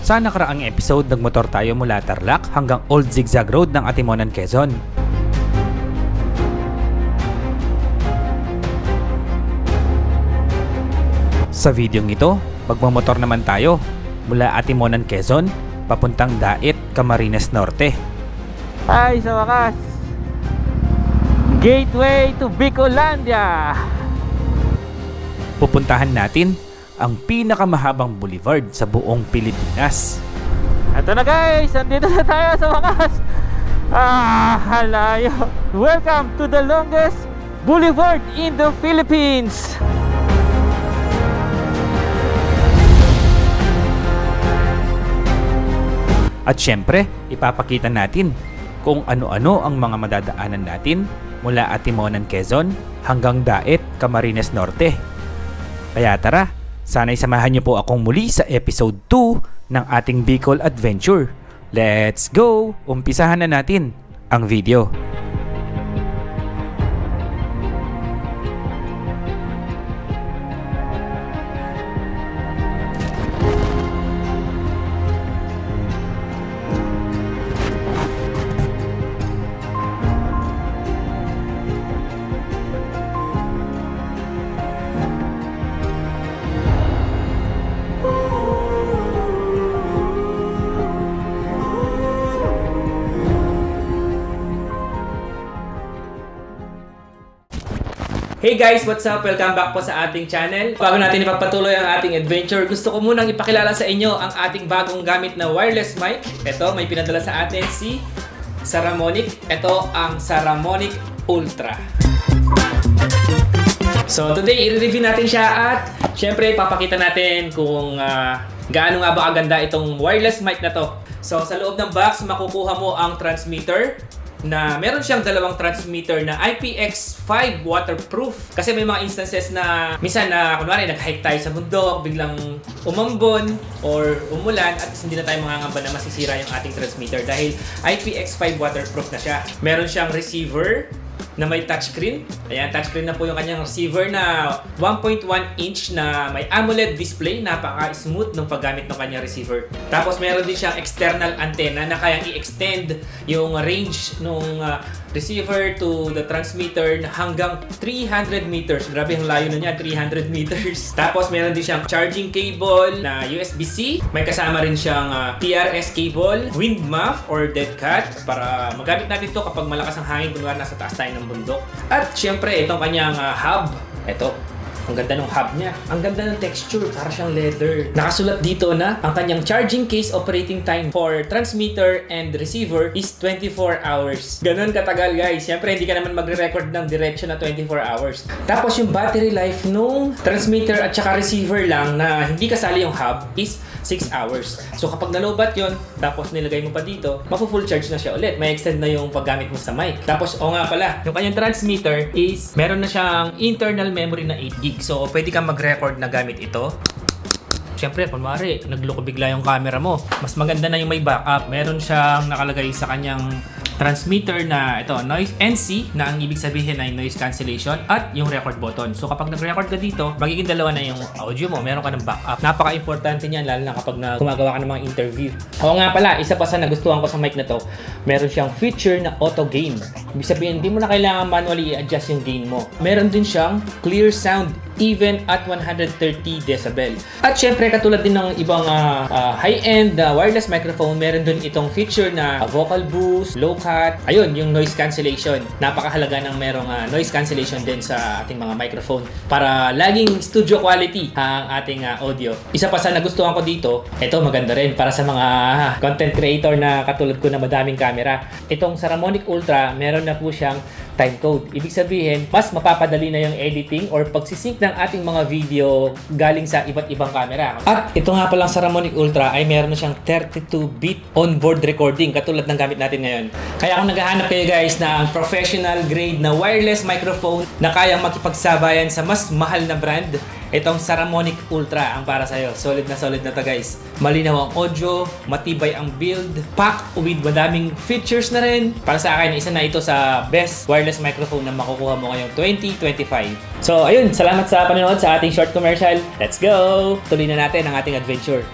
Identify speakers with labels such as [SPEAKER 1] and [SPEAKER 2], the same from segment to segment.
[SPEAKER 1] Sa nakaraang episode, nagmotor tayo mula Tarlac hanggang Old Zigzag Road ng Atimonan, Quezon. Sa videong ito, magmamotor naman tayo mula Atimonan, Quezon, papuntang Dait, Camarines Norte.
[SPEAKER 2] Ay, sa wakas! Gateway to Bicolandia!
[SPEAKER 1] Pupuntahan natin ang pinakamahabang boulevard sa buong Pilipinas.
[SPEAKER 2] Ito na guys, andito na tayo sa wakas. Halayo. Welcome to the longest boulevard in the Philippines.
[SPEAKER 1] At syempre, ipapakita natin kung ano-ano ang mga madadaanan natin mula Atimonan, Quezon hanggang Dait, Camarines Norte. Kaya tara, sana'y samahan niyo po akong muli sa episode 2 ng ating Bicol Adventure. Let's go! Umpisahan na natin ang video.
[SPEAKER 3] Hey guys, what's up? Welcome back po sa ating channel. Bago natin ipagpatuloy ang ating adventure, gusto ko munang ipakilala sa inyo ang ating bagong gamit na wireless mic. Ito, may pinadala sa atin si Saramonic. Ito ang Saramonic Ultra. So today, i-review natin siya at syempre papakita natin kung gaano nga ba aganda itong wireless mic na to. So sa loob ng box, makukuha mo ang transmitter na meron siyang dalawang transmitter na IPX5 waterproof. Kasi may mga instances na minsan na kunwari nag-hike tayo sa bundok, biglang umambon or umulan at hindi na tayo mangangamba na masisira yung ating transmitter dahil IPX5 waterproof na siya. Meron siyang receiver na may touchscreen. Ayan, touchscreen na po yung kanyang receiver na 1.1 inch na may AMOLED display. Napaka-smooth ng paggamit ng kanyang receiver. Tapos meron din siyang external antenna na kayang i-extend yung range ng receiver to the transmitter hanggang 300 meters. Grabe ang layo na niya, 300 meters. Tapos meron din siyang charging cable na USB-C. May kasama rin siyang TRS cable, wind muff or dead cat para magamit natin ito kapag malakas ang hangin kunwari nasa taas tayo ng bundok. At syempre, itong kanyang hub. Ito. Ang ganda ng hub niya. Ang ganda ng texture. Para siyang leather. Nakasulat dito na ang kanyang charging case operating time for transmitter and receiver is 24 hours. Ganon katagal guys. Siyempre hindi ka naman magre-record ng diretsyo na 24 hours. Tapos yung battery life nung transmitter at saka receiver lang na hindi kasali yung hub is 6 hours. So kapag nalobat yon, tapos nilagay mo pa dito, mafu-full charge na siya ulit. May extend na yung paggamit mo sa mic. Tapos nga pala, yung kanyang transmitter is meron na siyang internal memory na 8 GB. So pwede kang mag-record na gamit ito. Siyempre, kunwari, nagluko bigla yung camera mo. Mas maganda na yung may backup. Meron siyang nakalagay sa kanyang transmitter na ito, noise NC, na ang ibig sabihin ay noise cancellation at yung record button. So kapag nag-record ka dito, magiging dalawa na yung audio mo. Meron ka ng backup. Napaka-importante niyan, lalo na kapag gumagawa ka ng mga interview. Oo nga pala, isa pa sa nagustuhan ko sa mic na to, meron siyang feature na auto gain. Ibig sabihin, hindi mo na kailangan manually i-adjust yung gain mo. Meron din siyang clear sound even at 130 decibel. At syempre, katulad din ng ibang high-end wireless microphone, meron din itong feature na vocal boost, low cut, ayun, yung noise cancellation. Napakahalaga ng merong noise cancellation din sa ating mga microphone para laging studio quality ang ating audio. Isa pa sa nagustuhan ko dito, ito maganda rin para sa mga content creator na katulad ko na madaming camera. Itong Saramonic Ultra, meron na po siyang time code. Ibig sabihin, mas mapapadali na yung editing or pagsisync ng ating mga video galing sa iba't ibang camera. At ito nga palang Saramonic Ultra ay meron na siyang 32-bit onboard recording katulad ng gamit natin ngayon. Kaya kung naghahanap kayo guys ng professional grade na wireless microphone na kayang makipagsabayan sa mas mahal na brand, itong Saramonic Ultra ang para sa'yo. Solid na to guys. Malinaw ang audio, matibay ang build, pack with madaming features na rin. Para sa akin, isa na ito sa best wireless microphone na makukuha mo ngayong 2025. So ayun, salamat sa panonood sa ating short commercial. Let's go! Tuloy na natin ang ating adventure.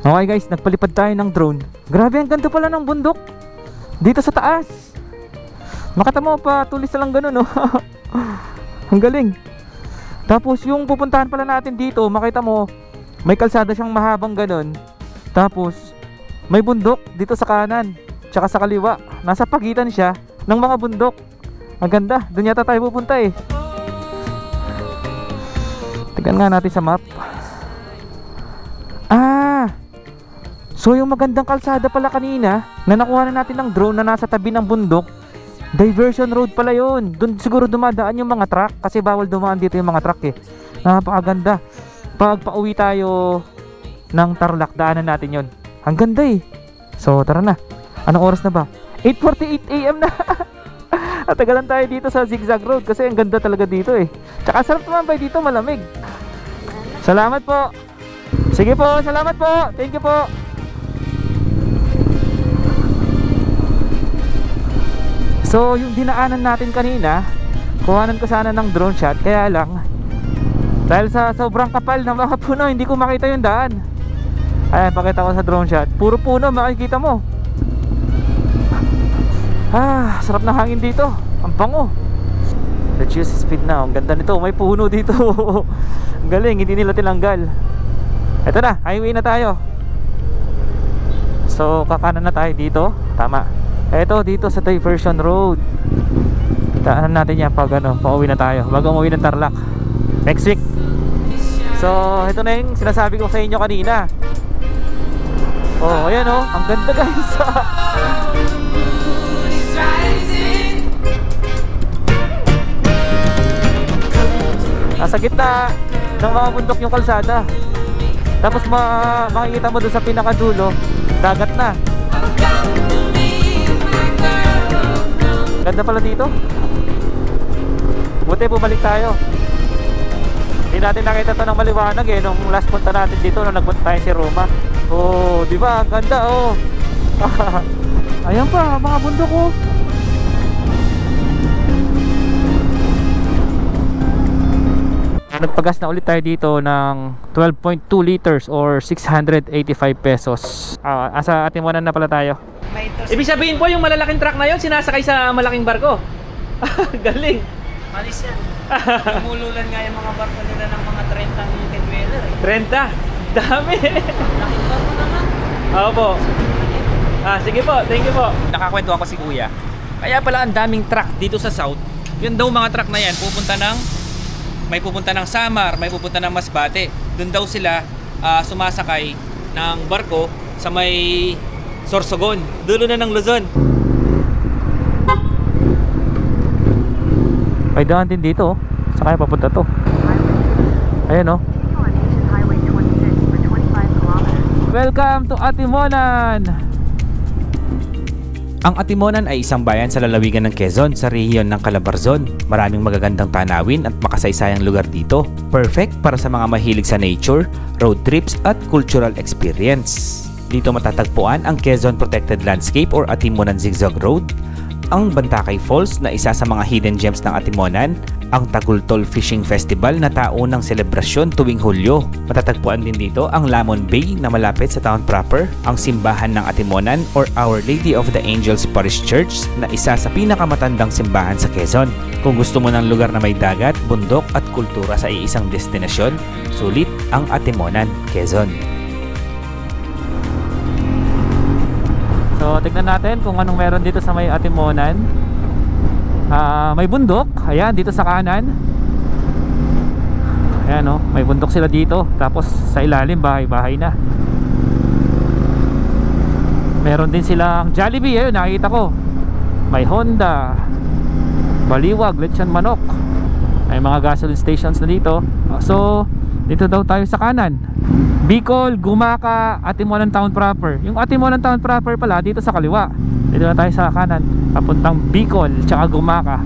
[SPEAKER 2] Okay guys, nagpalipad tayo ng drone. Grabe, ang ganda pala ng bundok dito sa taas. Makita mo pa, tulis na lang ganun, no? Ang galing. Tapos yung pupuntahan pala natin dito, makita mo, may kalsada siyang mahabang ganun. Tapos may bundok dito sa kanan, tsaka sa kaliwa. Nasa pagitan siya ng mga bundok. Ang ganda, doon yata tayo pupunta eh. Tignan nga natin sa map. So yung magandang kalsada pala kanina na nakuha na natin ng drone na nasa tabi ng bundok, diversion road pala yun. Doon siguro dumadaan yung mga truck, kasi bawal dumaan dito yung mga truck eh. Napakaganda. Pag pauwi tayo ng Tarlac, daanan natin yon. Ang ganda eh. So tara na. Anong oras na ba? 8:48 AM na. At tagalan tayo dito sa zigzag road kasi ang ganda talaga dito eh. Tsaka sarap naman ba dito, malamig. Salamat po. Sige po, salamat po. Thank you po. So yung dinaanan natin kanina, kuhanan ko sana ng drone shot, kaya lang dahil sa sobrang kapal ng mga puno, hindi ko makita yung daan. Ayan, pakita ko sa drone shot, puro puno makikita mo. Sarap na hangin dito. Ang bango. Let's use speed now. Ang ganda nito, may puno dito. Ang galing, hindi nila tinanggal. Eto na, highway na tayo. So kakanan na tayo dito. Tama. Eto, dito sa diversion road. Daanan natin yan pag pauwi na tayo, bago umuwi ng Tarlac next week. So ito na yung sinasabi ko sa inyo kanina. Oh, ayan oh, ang ganda guys. Nasa gitna ng mga bundok yung kalsada. Tapos makikita mo doon sa pinakadulo, dagat na. Ganda pala dito. Buti bumalik tayo. Hindi natin nakita to ng maliwanag eh nung last punta natin dito, nung nagpunta tayo si Roma. Oh, di ba? Ganda oh. Ayan pa, mga bundok oh. Nagpagas na ulit tayo dito ng 12.2 liters or 685 pesos. Asa Atimonan na pala tayo.
[SPEAKER 3] Ibig sabihin po, yung malalaking truck na yun, sinasakay sa malaking barko. Galing.
[SPEAKER 4] Malis yan. Lumululan nga yung mga barko nila ng mga 30 10-wheeler eh.
[SPEAKER 3] 30? Dami.
[SPEAKER 4] Laking barko naman.
[SPEAKER 3] Opo. Sige po, thank you po. Nakakwentuhan ko si Kuya. Kaya pala ang daming truck dito sa South. Yun daw mga truck na yan, may pupunta ng Samar, may pupunta ng Masbate. Doon daw sila sumasakay ng barko sa may Sorsogon, dulo na ng Luzon.
[SPEAKER 2] May daan din dito, saka papunta to. Ayan oh. Welcome to Atimonan.
[SPEAKER 1] Ang Atimonan ay isang bayan sa lalawigan ng Quezon sa rehiyon ng Calabarzon. Maraming magagandang tanawin at makasaysayang lugar dito. Perfect para sa mga mahilig sa nature, road trips at cultural experience. Dito matatagpuan ang Quezon Protected Landscape or Atimonan Zigzag Road, ang Bantakay Falls na isa sa mga hidden gems ng Atimonan, ang Tagultol Fishing Festival na taunang selebrasyon tuwing Hulyo. Matatagpuan din dito ang Lamon Bay na malapit sa town proper, ang simbahan ng Atimonan or Our Lady of the Angels Parish Church na isa sa pinakamatandang simbahan sa Quezon. Kung gusto mo ng lugar na may dagat, bundok at kultura sa iisang destinasyon, sulit ang Atimonan, Quezon.
[SPEAKER 2] So tignan natin kung anong meron dito sa may Atimonan. May bundok, ayan dito sa kanan. Ayan oh, may bundok sila dito. Tapos sa ilalim bahay-bahay na. Meron din silang Jollibee, ayun nakita ko. May Honda, Baliwag, Lechon Manok. May mga gasoline stations na dito. So dito daw tayo sa kanan. Bicol, Gumaka, Atimonan Town Proper. Yung Atimonan Town Proper pala dito sa kaliwa. Dito na tayo sa kanan, papuntang Bicol tsaka Gumaka.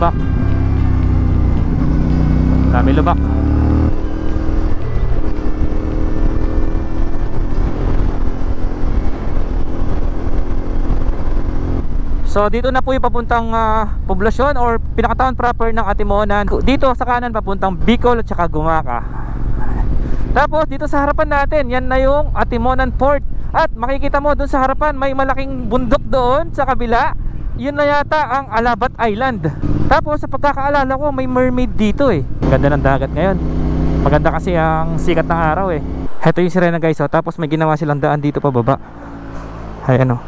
[SPEAKER 2] lubak. Dami lubak. So dito na po yung papuntang poblasyon or pinaka-town proper ng Atimonan. Dito sa kanan papuntang Bicol at saka Gumaca. Tapos dito sa harapan natin, yan na yung Atimonan Port. At makikita mo doon sa harapan may malaking bundok doon sa kabila. Yun na yata ang Alabat Island. Tapos sa pagkakaalala ko may mermaid dito eh. Ganda ng dagat ngayon. Maganda kasi ang sikat ng araw eh. Heto yung sirena guys oh. Tapos may ginawa silang daan dito pababa. Ayan oh.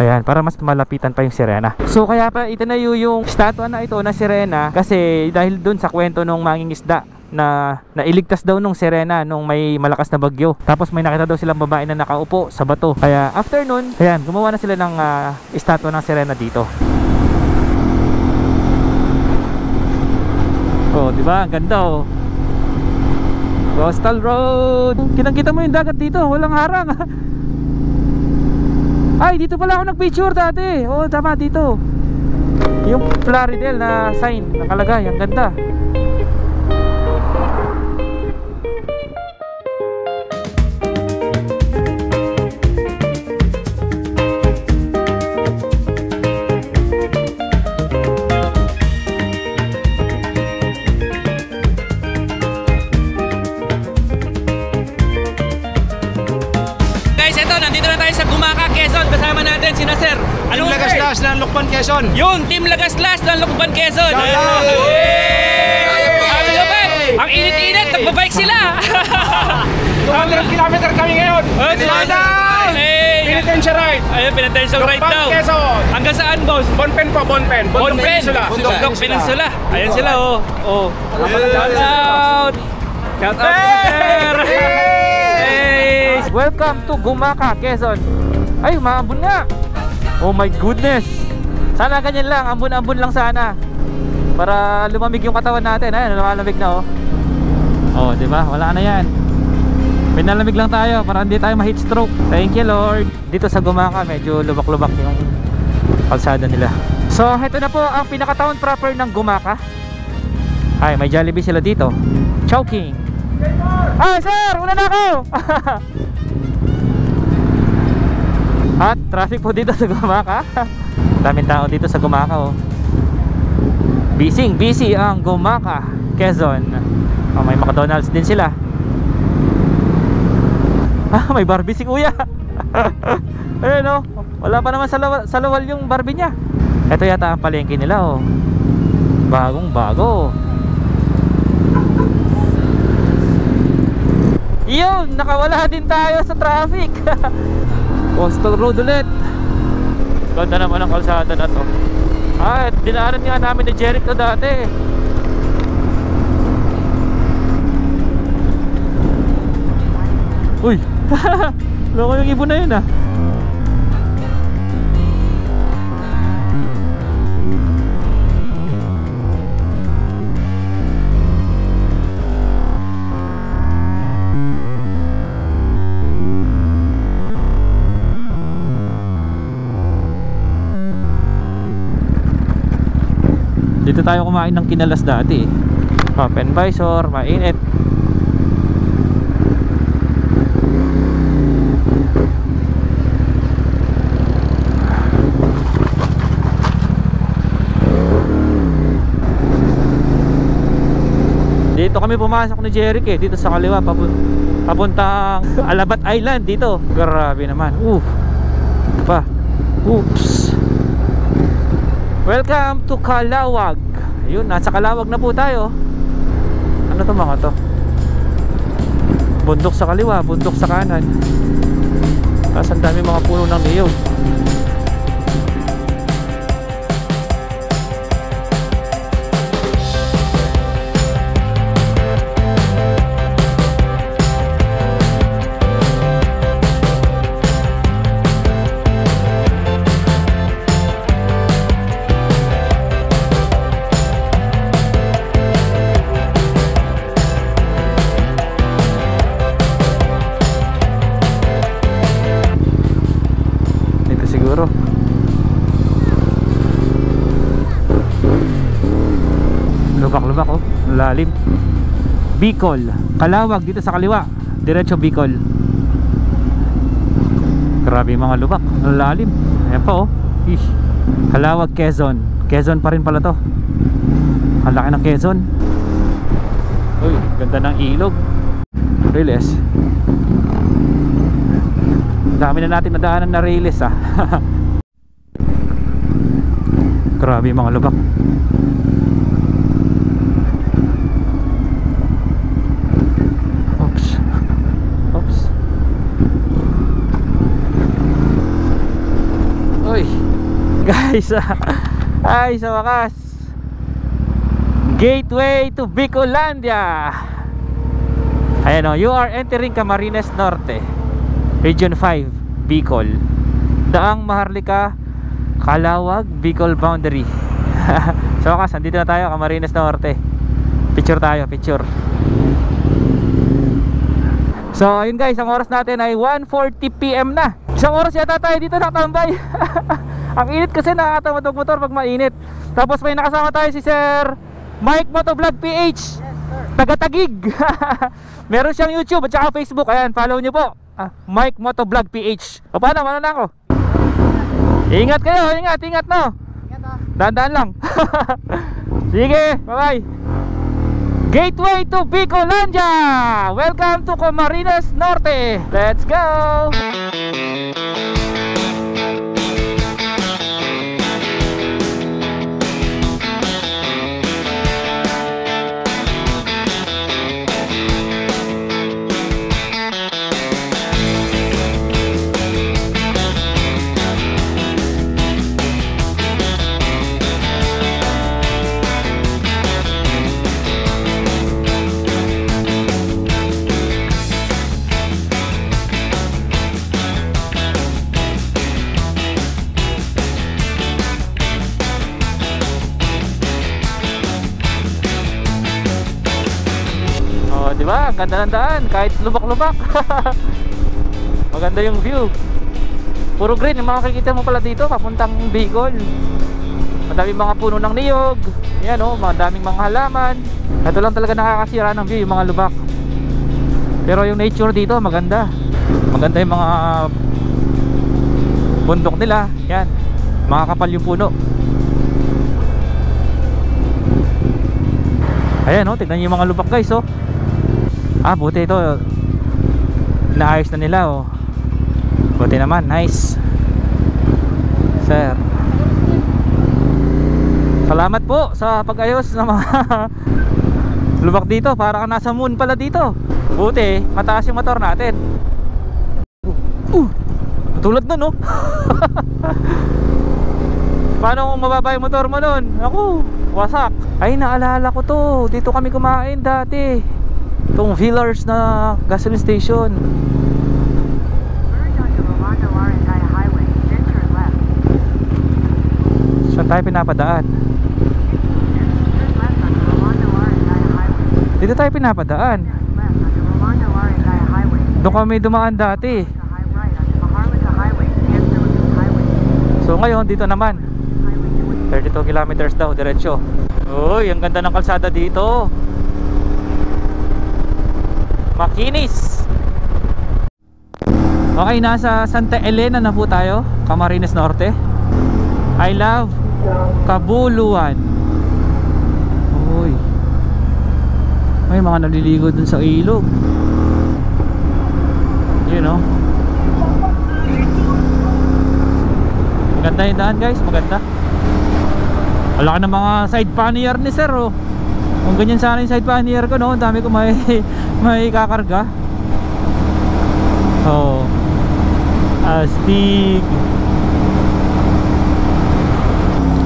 [SPEAKER 2] Ayan, para mas malapitan pa yung sirena. So kaya pa itinayo yung statua na ito na sirena kasi dahil dun sa kwento nung mangingisda na nailigtas daw nung sirena nung may malakas na bagyo. Tapos may nakita daw silang babae na nakaupo sa bato. Kaya after nun, ayan, gumawa na sila ng statua ng sirena dito. Oh, di ba? Ang ganda oh. Coastal Road. Kitang-kita mo yung dagat dito, walang harang. Ay, dito pala ako nag-picture dati. Oo, tama, dito. Yung Plaridel na sign nakalagay, ang ganda.
[SPEAKER 3] Kasama natin si Nasir.
[SPEAKER 5] Team Lagaslas ng Lukban, Quezon.
[SPEAKER 3] Yun, Team Lagaslas ng Lukban, Quezon. Ang init-init, nagbabike sila.
[SPEAKER 5] 200 kilometer kami ngayon. Penitential ride.
[SPEAKER 3] Ayun, penitential ride daw.
[SPEAKER 5] Lukban, Quezon.
[SPEAKER 3] Hanggang saan, boss?
[SPEAKER 5] Bonpen po, Bonpen.
[SPEAKER 3] Bonpen. Bundok Peninsula. Ayan sila, oh. Shout out. Shout out, Nasir.
[SPEAKER 2] Welcome to Gumaca, Quezon. Ay, maambon nga. Oh my goodness. Sana ganyan lang, ambon-ambon lang sana. Para lumamig yung katawan natin. Ayun, lumalamig na oh. Oh, di ba? Wala na yan. Pinalamig lang tayo para hindi tayo ma-heat stroke. Thank you Lord. Dito sa Gumaca, medyo lubak-lubak yung kalsada nila. So, ito na po ang pinaka-town proper ng Gumaca. Ay, may Jollibee sila dito. Chowking. Ay, sir! Una na ako! At traffic po dito sa Gumaca. Daming tao dito sa Gumaca oh. Busy ang Gumaca, Quezon. Oh, may McDonald's din sila. May Barbie si kuya. Ayun oh. Wala pa naman sa lawal yung Barbie niya. Ito yata ang palengke nila oh. Bagong bago. Yun, nakawala din tayo sa traffic. Coastal Road ulit. Ganda naman ang kalsada na to. Dinaanan nga namin ni Jeric to dati. Uy. Loko yung ibon na yun ah. Dito tayo kumain ng kinalas dati. Open visor, mainit. Dito kami pumasok ni Jeric eh, dito sa kaliwa papuntang Alabat Island dito. Grabe naman. Pa. Oops. Welcome to Calawag. Ayun, nasa Calawag na po tayo. Ano to mga to? Bundok sa kaliwa, bundok sa kanan. Tapos ang dami mga puno ng niyog. lalim. Bicol, Calawag dito sa kaliwa, diretso Bicol. Grabe mga lubak, ang lalim. Ayan pa oh. Ish. Calawag, Quezon. Quezon pa rin pala to. Ang laki ng Quezon. Uy, ganda ng ilog. Riles. Dami na natin nadaanan na Riles ah. Grabe mga lubak. Oops. Oops. Uy guys, ay sa wakas, gateway to Bicolandia. Ayan o, you are entering Camarines Norte, Region 5, Bicol. Daang Maharlika, Calawag, Bicol boundary. Sa wakas, andito na tayo, Camarines Norte. Picture tayo, picture. So ayun guys, ang oras natin ay 1:40 PM na. Isang oras yata tayo dito nakatambay. Ang init kasi, nakakatamad mag-motor pag mainit. Tapos may nakasama tayo si Sir Mike Motovlog PH, taga-Tagig. Meron siyang YouTube at saka Facebook. Ayan, follow nyo po, Mike Motovlog PH. O paano, na ako? Ingat kayo, ingat no. Dahan-dahan lang. Sige, bye-bye. Gateway to Bicolandia. Welcome to Camarines Norte. Let's go. Diba? Ganda ng daan, kahit lubak-lubak. Maganda yung view. Puro green, yung makikita mo pala dito papuntang Bicol. Madaming mga puno ng niyog. Yan o, madaming mga halaman. Ito lang talaga nakakasira ng view, yung mga lubak. Pero yung nature dito maganda. Maganda yung mga bundok nila. Yan, makakapal yung puno. Ayan o, tignan nyo yung mga lubak guys o. Buti ito, naayos na nila oh. Buti naman, nice. Sir, salamat po sa pag-ayos ng mga lubak dito. Para ka nasa moon pala dito. Buti, mataas yung motor natin. Tulad nun oh. Paano kung mababa yung motor mo nun? Ako, wasak. Ay, naalala ko to, dito kami kumain dati. Itong Villars na gasoline station. Saan tayo pinapadaan? Dito tayo pinapadaan. Doon kami dumaan dati. So ngayon dito naman 32 kilometers daw diretso. Uy, ang ganda ng kalsada dito. Makinis. Okay, nasa Santa Elena na po tayo, Camarines Norte. I love Cabuluan. Uy, may mga naliligo dun sa ilog. You know, maganda yung daan guys, maganda. Wala ka ng mga side pannier ni sir oh. Kung ganyan sana yung side pannier ko no, ang dami ko may kakarga. Oh, astig.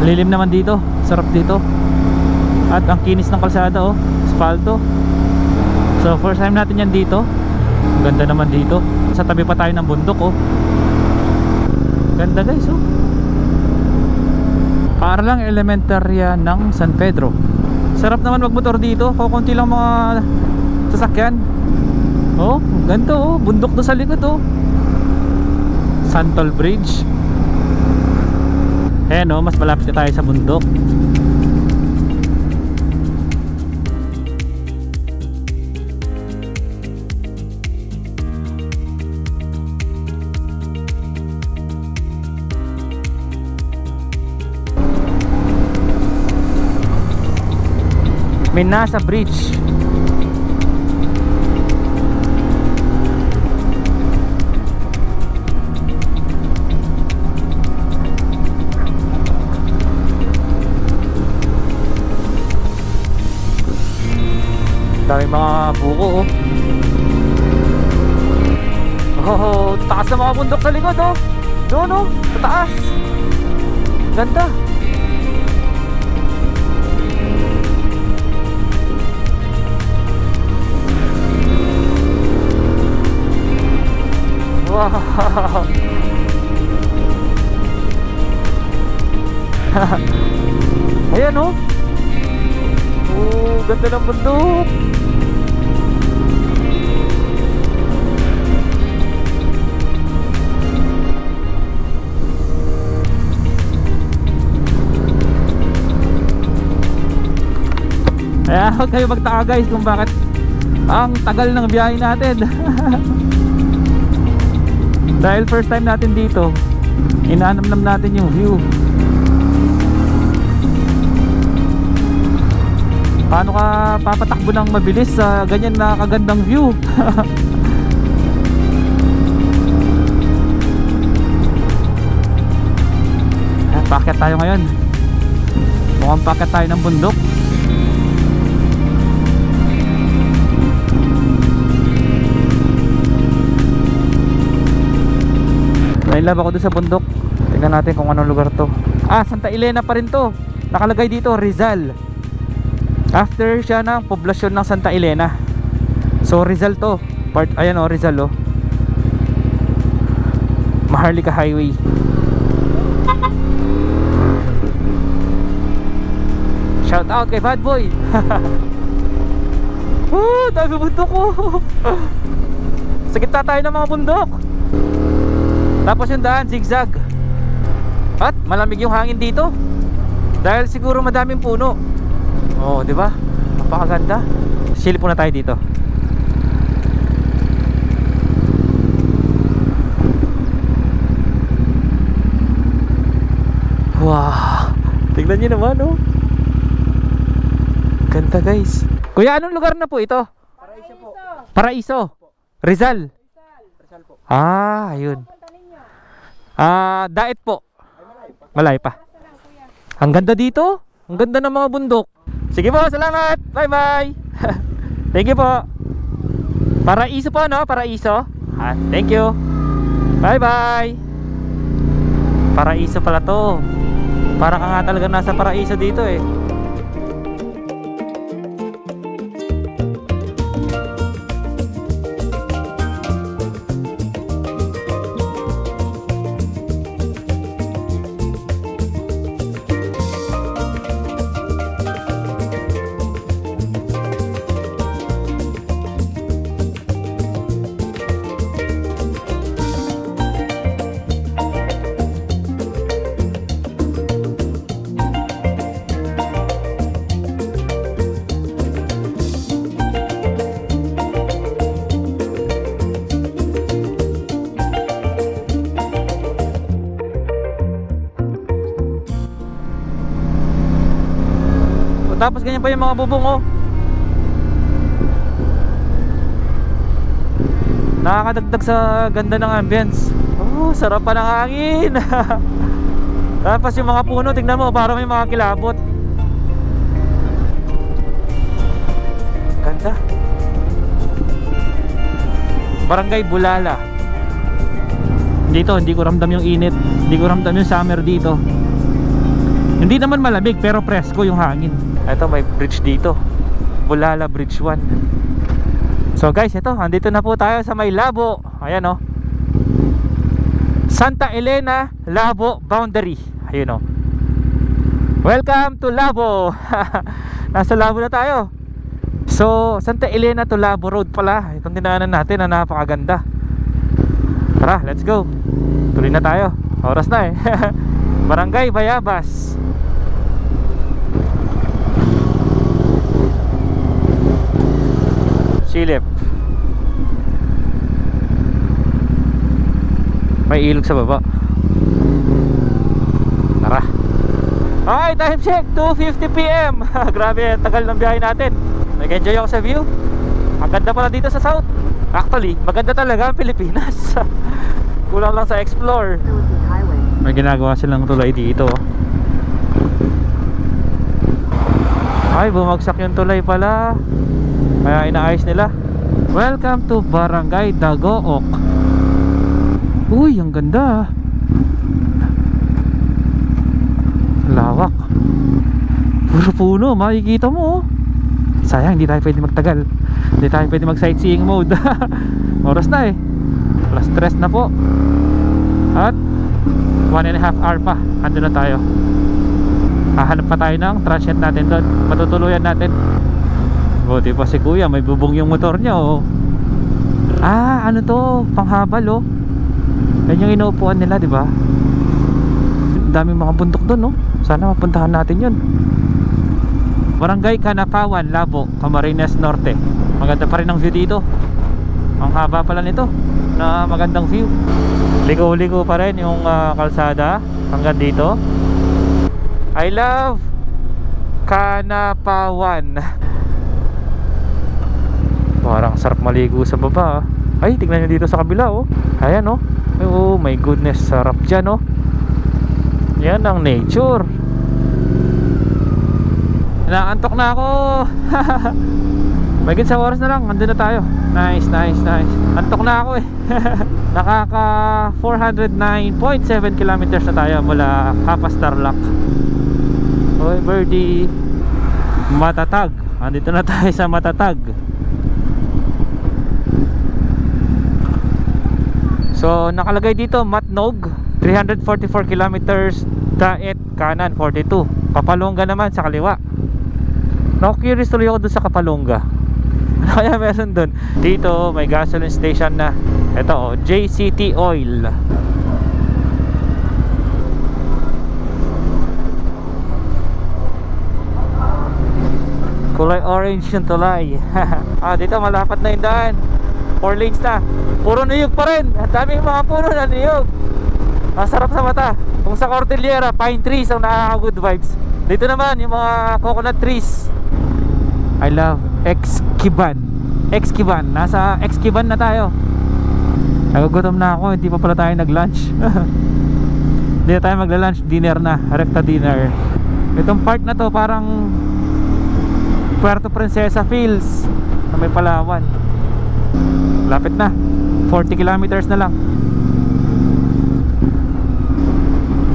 [SPEAKER 2] Lilim naman dito, sarap dito. At ang kinis ng kalsada oh, asfalto. So first time natin yan dito. Ganda naman dito. Sa tabi pa tayo ng bundok oh. Ganda guys oh. Para lang elementarya ng San Pedro. Sarap naman magmotor dito, kukunti lang mga sasakyan. Oh, ganito oh, bundok doon sa likod oh. Santol Bridge. Ayan oh, mas malapit na tayo sa bundok. May nasa bridge. Daming mga buko oh. Oh, taas na mga bundok sa likod oh. Doon oh, sa taas. Ganda. Wow. Ayan oh. Oh, ganda ng bundok. Kaya huwag kayo magtaka guys kung bakit ang tagal ng biyahe natin. Dahil first time natin dito, inaanamnam natin yung view. Paano ka papatakbo ng mabilis sa ganyan na kagandang view? Pakyat tayo ngayon. Mukhang pakyat tayo ng bundok. Nailab ako doon sa bundok. Tingnan natin kung anong lugar to. Ah, Santa Elena pa rin to. Nakalagay dito Rizal. After siya ng poblasyon ng Santa Elena. So Rizal to. Part, ayan o, Rizal o. Maharlika Highway. Shout out kay Bad Boy. Dami bundok ko. Sa gitna tayo ng mga bundok. Tapos yung daan zigzag. At malamig yung hangin dito. Dahil siguro madaming puno. Oh, di ba? Napakaganda. Silip muna tayo dito. Wow. Tingnan niyo naman, oh. Ganda, guys. Kuya, anong lugar na po ito?
[SPEAKER 5] Paraiso po.
[SPEAKER 2] Paraiso. Rizal.
[SPEAKER 5] Rizal po.
[SPEAKER 2] Ah, ayun. Daet po. Malay pa. Ang ganda dito. Ang ganda ng mga bundok. Sige po, salamat. Bye bye. Thank you po. Paraiso po, no? Paraiso. Thank you. Bye bye. Paraiso pala to. Para ka nga talaga nasa paraiso dito eh. Tapos ganyan pa yung mga bubong oh. Nakakadagdag sa ganda ng ambience. Oh, sarap pa ng hangin. Tapos yung mga puno, tignan mo, parang may mga kilabot. Ganda. Barangay Bulala. Dito, hindi ko ramdam yung init. Hindi ko ramdam yung summer dito. Hindi naman malamig, pero presko yung hangin. Ito, may bridge dito. Bulala Bridge 1. So guys, ito, andito na po tayo sa may Labo. Ayan oh. Santa Elena Labo boundary. Ayun oh. Welcome to Labo. Nasa Labo na tayo. So, Santa Elena to Labo Road pala. Itong dinaanan natin na napakaganda. Tara, let's go. Tuloy na tayo. Oras na eh. Barangay Bayabas. Silip. May ilog sa baba. Tara. Okay, time check, 2:50 PM. Grabe, tagal ng biyahe natin. Nag-enjoy ako sa view. Ang ganda pala dito sa South. Actually, maganda talaga ang Pilipinas. Kulang lang sa explore. May ginagawa silang tulay dito. Ay, bumagsak yung tulay pala. Kaya inaayos nila. Welcome to Barangay Dagook. Uy, ang ganda. Lawak. Puro puno, makikita mo. Sayang, hindi tayo pwede magtagal. Hindi tayo pwede mag sightseeing mode. Oras na eh. Plus stress na po. At 1.5 hour pa. Ando na tayo. Hahanap pa tayo ng transient natin doon. Patutuluyan natin. Buti pa si kuya, may bubong yung motor niya oh. Ah, ano to? Panghabal oh. Yan yung inuupuan nila, di ba? Daming mga bundok doon oh. Sana mapuntahan natin yun. Barangay Canapawan, Labo, Camarines Norte. Maganda pa rin ang view dito. Ang haba pala nito na magandang view. Ligo-ligo pa rin yung kalsada hanggang dito. I love Canapawan. Parang sarap maligo sa baba. Ay, tignan nyo dito sa kabila oh. Ayan oh. Oh my goodness, sarap dyan oh. Yan ang nature. Naantok na ako. May sa oras na lang, andun na tayo. Nice, nice, nice. Antok na ako eh. Nakaka 409.7 kilometers na tayo mula Kapas Tarlac. Oy birdie. Matatag. Andito na tayo sa Matatag. So nakalagay dito Matnog, 344 kilometers. Daet kanan 42. Kapalongga naman sa kaliwa. Curious tuloy ako doon sa Kapalongga. Ano kaya meron doon? Dito may gasoline station na. Ito oh, JCT Oil. Kulay orange yung tulay. Ah, dito malapat na yung daan. 4 lanes na. Puro niyog pa rin. Ang daming mga puno na niyog. Ang sarap sa mata. Kung sa Cordillera, pine trees ang nakaka-good vibes. Dito naman yung mga coconut trees. I love Exquiban. Exquiban. Nasa Exquiban na tayo. Nagugutom na ako. Hindi pa pala tayo nag-lunch. Hindi na tayo magla-lunch. Dinner na. Rekta dinner. Itong part na to parang Puerto Princesa feels na may Palawan. Lapit na. 40 kilometers na lang.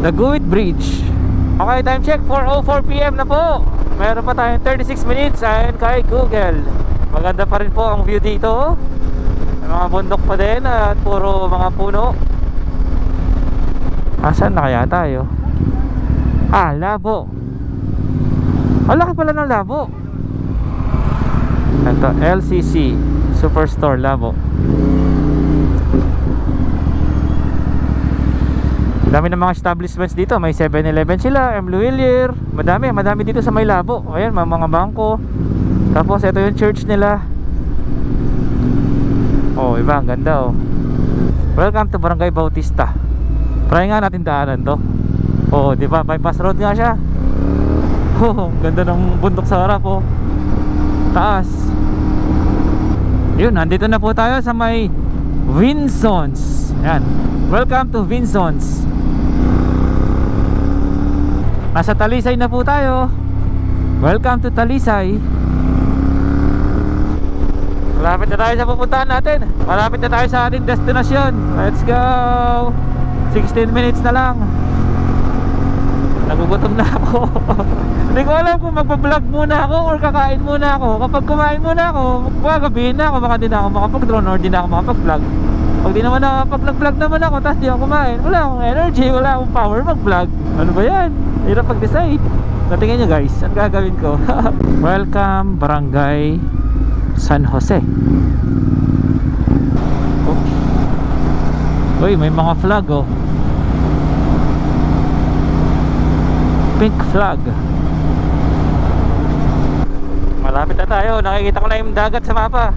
[SPEAKER 2] Daguit Bridge. Okay, time check, 4:04 PM na po. Meron pa tayong 36 minutes ayon kay Google. Maganda pa rin po ang view dito. May mga bundok pa din at puro mga puno. Asan na kaya tayo? Ah, Labo. Laki pala ng Labo. Ito, LCC Superstore Labo. Dami ng mga establishments dito. May 7-Eleven sila, M. Luwilier. Madami dito sa may Labo. Ayan, mga bangko. Tapos ito yung church nila. Oh, iba, ang ganda oh. Welcome to Barangay Bautista. Try nga natin daanan to. Oh, di ba? Bypass road nga siya. Oh, ganda ng bundok sa harap oh. Taas. Yun, nandito na po tayo sa may Vinsons. Yan. Welcome to Vinsons. Nasa Talisay na po tayo. Welcome to Talisay. Malapit na tayo sa pupuntahan natin. Malapit na tayo sa ating destinasyon. Let's go. 16 minutes na lang. Nagugutom na ako. Hindi ko alam kung magpa-vlog muna ako or kakain muna ako. Kapag kumain muna ako, magpagabihin na ako. Baka di na ako makapag-drone or di na ako makapag-vlog. Pag di naman nakapag-vlog naman ako, tapos di ako kumain, wala akong energy, wala akong power mag-vlog. Ano ba yan? Hirap pag-decide. Natingin nyo guys, ang gagawin ko. Welcome Barangay San Jose. Oh. Uy, may mga flag oh. Pink flag. Malapit na tayo. Nakikita ko na yung dagat sa mapa.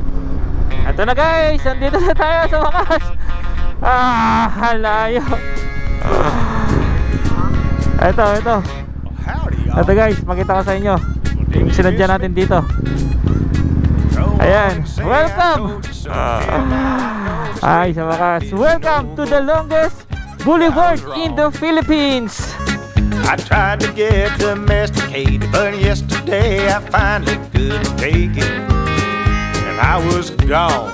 [SPEAKER 2] Ito na guys, andito na tayo sa wakas. Ah, halayo. Ito. Ito guys, makita ko sa inyo yung sinadya natin dito. Ayan, welcome! Ay, sa wakas, welcome to the longest boulevard in the Philippines.
[SPEAKER 6] I tried to get domesticated, but yesterday I finally couldn't take it, and I was gone.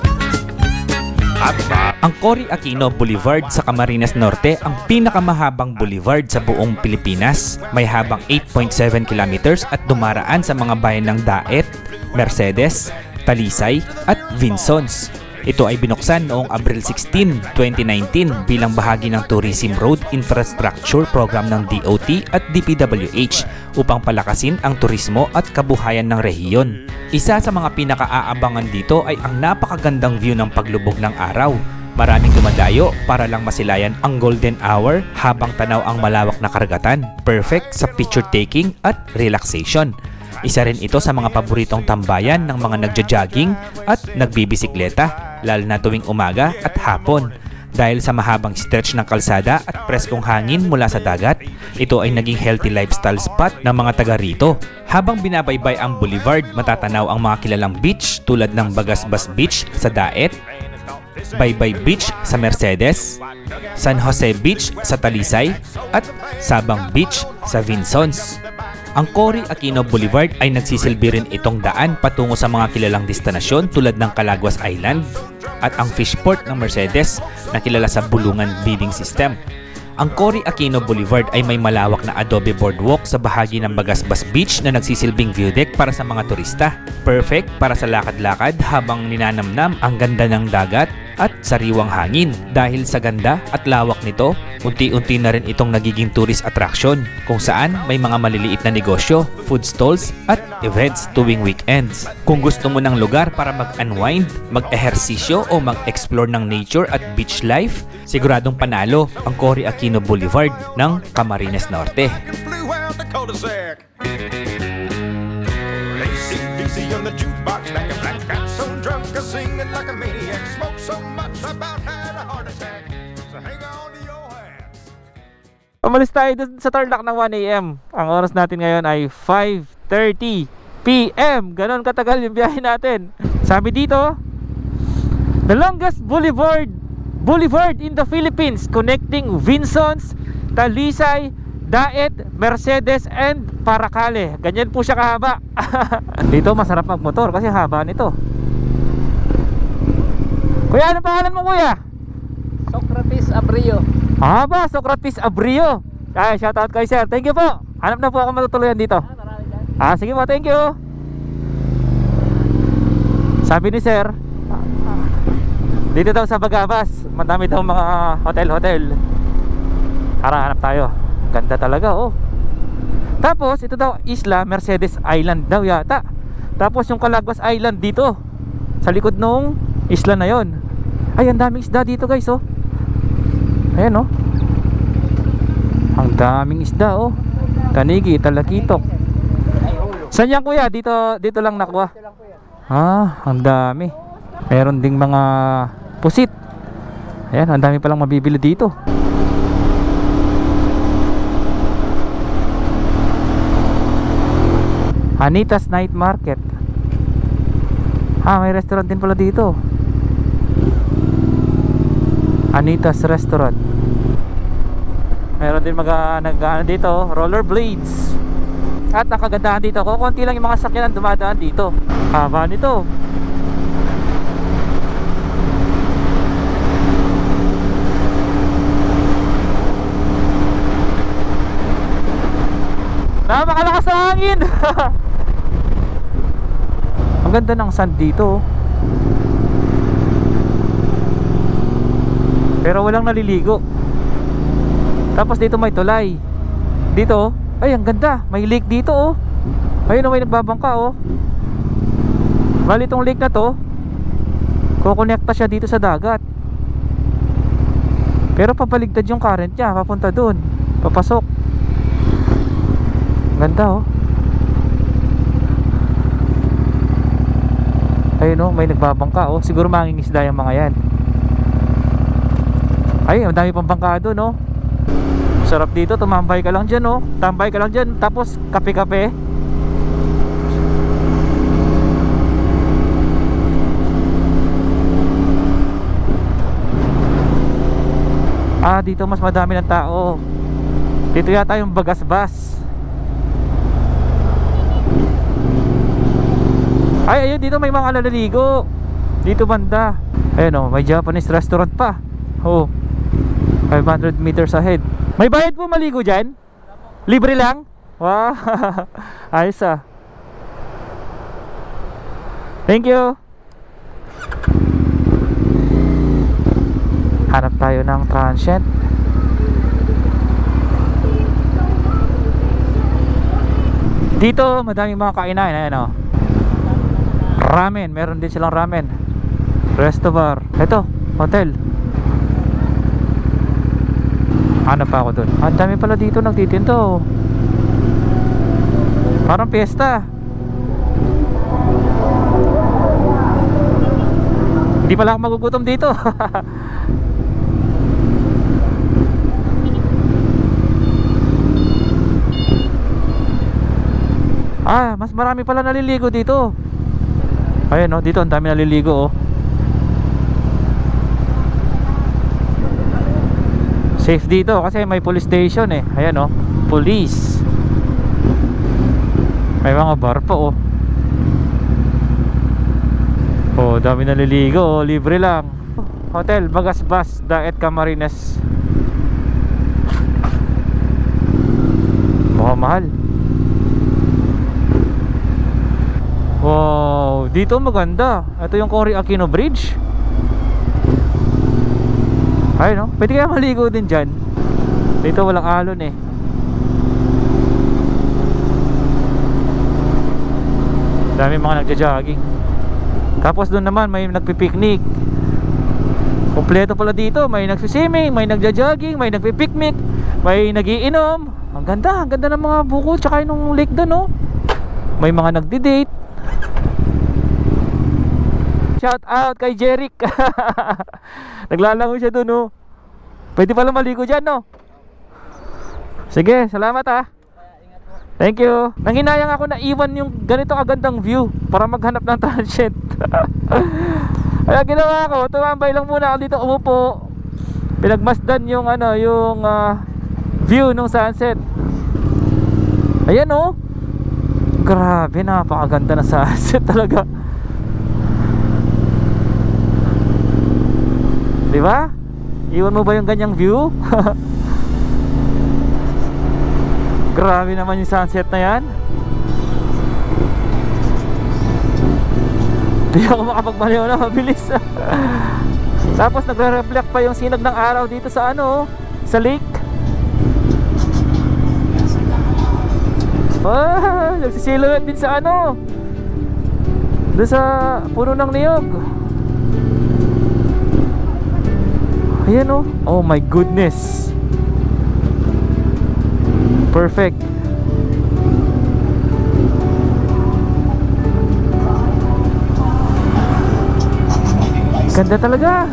[SPEAKER 1] Ang Cory Aquino Boulevard sa Camarines Norte ang pinakamahabang boulevard sa buong Pilipinas. May habang 8.7 kilometers at dumaraan sa mga bayan ng Daet, Mercedes, Talisay at Vinsons. Ito ay binuksan noong Abril 16, 2019 bilang bahagi ng Tourism Road Infrastructure Program ng DOT at DPWH upang palakasin ang turismo at kabuhayan ng rehiyon. Isa sa mga pinaka-aabangan dito ay ang napakagandang view ng paglubog ng araw. Maraming dumadayo para lang masilayan ang golden hour habang tanaw ang malawak na karagatan. Perfect sa picture taking at relaxation. Isa rin ito sa mga paboritong tambayan ng mga nagja-jogging at nagbibisikleta, lalo na tuwing umaga at hapon. Dahil sa mahabang stretch ng kalsada at preskong hangin mula sa dagat, ito ay naging healthy lifestyle spot ng mga taga rito. Habang binabaybay ang boulevard, matatanaw ang mga kilalang beach tulad ng Bagasbas Beach sa Daet, Baybay Beach sa Mercedes, San Jose Beach sa Talisay, at Sabang Beach sa Vinsons. Ang Cory Aquino Boulevard ay nagsisilbi rin itong daan patungo sa mga kilalang destinasyon tulad ng Calaguas Island at ang Fishport ng Mercedes na kilala sa Bulungan Bidding System. Ang Cory Aquino Boulevard ay may malawak na adobe boardwalk sa bahagi ng Bagasbas Beach na nagsisilbing view deck para sa mga turista. Perfect para sa lakad-lakad habang ninanamnam ang ganda ng dagat at sariwang hangin. Dahil sa ganda at lawak nito, unti-unti na rin itong nagiging tourist attraction kung saan may mga maliliit na negosyo, food stalls at events tuwing weekends. Kung gusto mo ng lugar para mag-unwind, mag-ehersisyo o mag-explore ng nature at beach life, siguradong panalo ang Cory Aquino Boulevard ng Camarines Norte.
[SPEAKER 6] AC/DC on the jukebox, back and black, got so drunk I singing like a maniac, smoked so much I about had a heart attack. So hang on to your hats.
[SPEAKER 2] Umalis tayo dun sa Tarlac ng 1 AM. Ang oras natin ngayon ay 5:30 PM. Ganon katagal yung biyahe natin. Sabi dito, the longest boulevard in the Philippines, connecting Vinsons, Talisay, Daet, Mercedes, and Paracale. Ganyan po siya kahaba. Dito masarap magmotor kasi haba nito. Kuya, anong pangalan mo, kuya?
[SPEAKER 5] Socrates Abrio.
[SPEAKER 2] Haba, Socrates Abrio. Ay, shoutout kay sir. Thank you po. Hanap na po ako matutuluyan dito. Sige po, thank you. Sabi ni sir, dito daw sa Bagabas, madami daw mga hotel. Hanap tayo. Ganda talaga, oh. Tapos ito daw isla, Mercedes Island daw yata. Tapos yung Calaguas Island dito sa likod nung isla na yon. Ay, ang daming isda dito, guys, oh. Ayan, oh. Ang daming isda, oh. Tanigi, talakitok. Saan yan, kuya? Dito lang nakuha. Ang dami. Meron ding mga pusit. Ayan, ang dami palang mabibili dito. Anita's Night Market. May restaurant din pala dito. Anita's Restaurant. Meron din nag dito, rollerblades. At ang kagandahan dito, konti lang yung mga sakyanan dumadaan dito. Haba nito. Napakalakas ang hangin. Ang ganda ng sand dito, pero walang naliligo. Tapos dito may tulay. Dito, ay ang ganda, may lake dito, oh. Ayun, may nagbabangka, oh. Bali itong lake na to, kukonekta siya dito sa dagat. Pero papaligtad yung current niya, papunta dun, papasok. Ganda, oh. Ayun, oh, may nagbabangka, oh. Siguro mangingisda yung mga yan. Ay, ang dami pang bangka doon, oh. Sarap dito, tumambay ka lang dyan, oh. Tambay ka lang dyan, tapos kape-kape. Ah, dito mas madami ng tao. Dito yata yung Bagasbas. Ay, ayun, dito may mga naliligo. Dito banda. Ayun, oh, may Japanese restaurant pa. Oh, 500 meters ahead. May bayad po maligo dyan? Libre lang? Wow. Ayos ah. Thank you. Hanap tayo ng transient. Dito madaming mga kainan. Ayan o, ramen, meron din silang ramen. Resto bar. Ito, hotel. Hanap pa ako dun. Ang dami pala dito nagtitinto. Parang piyesta. Hindi pala ako magugutom dito. Ah, mas marami pala naliligo dito. Ayun, oh, dito ang dami naliligo, oh. Safe dito kasi may police station eh. Ayan, oh, police. May mga bar po, oh. Oh, dami naliligo, oh, libre lang. Hotel Bagasbas, Daet Camarines. Mukhang mahal. Wow, dito maganda. Ito yung Cory Aquino Bridge. Ayun, no? Pwede kaya maligo din dyan. Dito walang alon eh. Dami mga nagja-jogging. Tapos doon naman may nagpipiknik. Kompleto pala dito. May nagsiswimming, may nagja-jogging, may nagpipiknik, may nagiinom. Ang ganda ng mga buko. Tsaka yung lake doon, no? May mga nagdi-date. Shout out kay Jeric. Naglalangoy siya doon, no? Pwede pala maligo dyan, no? Sige, salamat ah. Thank you. Nanginayang ako na iwan yung ganito kagandang view para maghanap ng transient. Kaya ginawa ko, tumambay lang muna ako dito, umupo. Pinagmasdan yung ano, yung view ng sunset. Ayan, oh. Grabe, napakaganda ng sunset talaga. Di ba? Iwan mo ba yung ganyang view? Grabe naman yung sunset na yan. Di ako makapagmaliw na mabilis. Tapos nagre-reflect pa yung sinag ng araw dito sa ano, sa lake. Ah, nagsisiluet din sa ano, doon sa puno ng niyog. Ayan, oh. Oh my goodness. Perfect. Ganda talaga.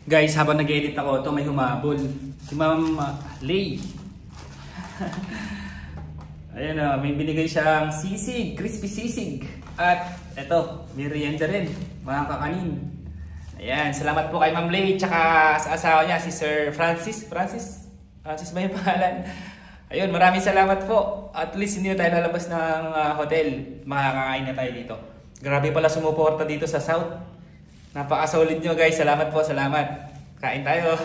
[SPEAKER 3] Guys, habang nag-edit ako, ito may humabol. Si Ma'am Lay. Ayan o, may binigay siyang sisig, crispy sisig. At ito, may merienda rin, mga kakanin. Ayan, salamat po kay Ma'am Lay, tsaka sa asawa niya, si Sir Francis. Francis ba yung pangalan? Ayun, maraming salamat po. At least hindi na tayo lalabas ng hotel. Makakakain na tayo dito. Grabe pala sumuporta dito sa South. Napaka-solid nyo guys. Salamat po, salamat. Kain tayo.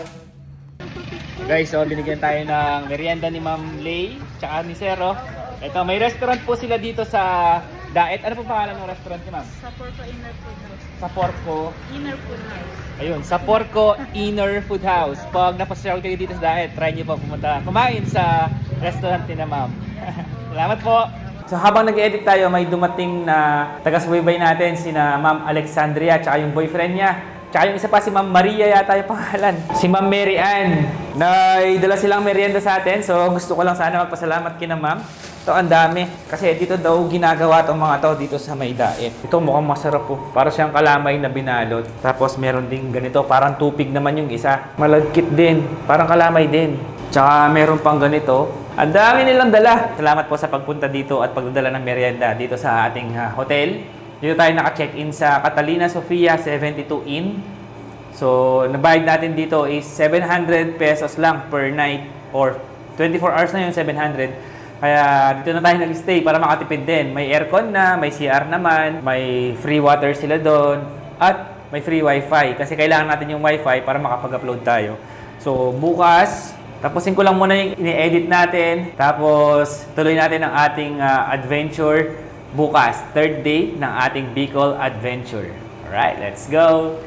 [SPEAKER 3] Guys, so binigyan tayo ng merienda ni Ma'am Lay, tsaka ni Zero. Ito, may restaurant po sila dito sa Daet. Ano po pangalan ng restaurant niyo, Ma'am?
[SPEAKER 7] Saporco Inner Food House.
[SPEAKER 3] Saporco.
[SPEAKER 7] Inner Food House.
[SPEAKER 3] Ayun, Saporco Inner Food House. Pag napasyal kayo dito sa Daet, try niyo po pumunta. Kumain sa restaurant ni na Ma'am. Salamat po. So habang nag-edit tayo, may dumating na taga-subaybay natin, sina Ma'am Alexandria at yung boyfriend niya. Tsaka yung isa pa, si Ma'am Maria yata yung pangalan. Si Ma'am Mary Ann. Dala silang merienda sa atin. So gusto ko lang sana magpasalamat kina Ma'am. Ito ang dami. Kasi dito daw ginagawa itong mga to dito sa may Daet. Ito mukhang masarap po. Para siyang kalamay na binalot. Tapos meron ding ganito. Parang tupig naman yung isa. Malagkit din. Parang kalamay din. Tsaka meron pang ganito. Ang dami nilang dala. Salamat po sa pagpunta dito at pagdadala ng merienda dito sa ating hotel. Dito tayo naka-check-in sa Catalina Sofia 72 Inn. So, nabayad natin dito is 700 pesos lang per night or 24 hours na yun, 700. Kaya dito na tayo nag-stay para makatipid din. May aircon na, may CR naman, may free water sila doon, at may free wifi. Kasi kailangan natin yung wifi para makapag-upload tayo. So, bukas, tapusin ko lang muna yung ini-edit natin. Tapos, tuloy natin ang ating adventure bukas, third day ng ating Bicol Adventure. Alright, let's go!